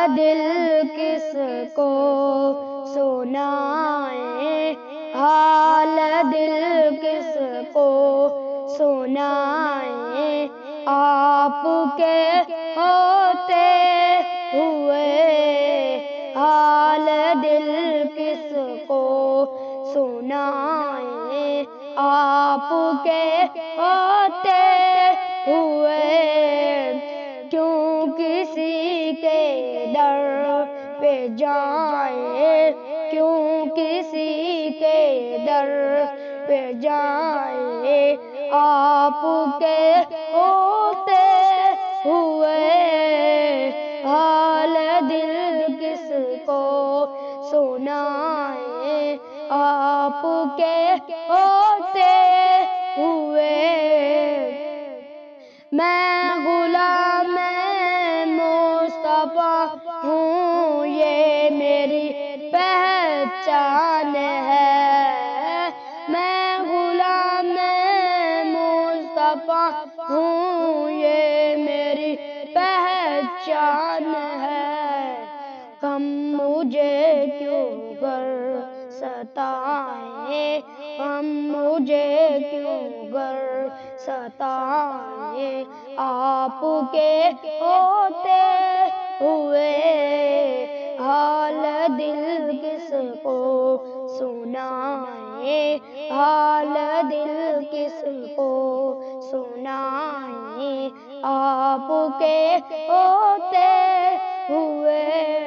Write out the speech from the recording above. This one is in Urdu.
دل کس کو سنائیں، حال دل کس کو سنائیں، آپ کے ہوتے ہوئے حال دل کس کو سنائیں، آپ کے ہوتے ہوئے کیوں کسی کے در پہ جائیں، کیوں کسی کے در پہ جائیں، آپ کے ہوتے ہوئے حال دل کس کو سنائیں، آپ کے ہوتے ہوئے۔ میں غلام مصطفیٰ ہوں، یہ میری پہچان ہے، میں غلام مصطفیٰ ہوں، یہ میری پہچان ہے، غم مجھے کیوں گر ستائیں، غم مجھے کیوں گر ستائیں، آپ کے ہوتے ہوئے حال دل کس کو سنائیں، حال دل کس کو سنائیں، آپ کے ہوتے ہوئے۔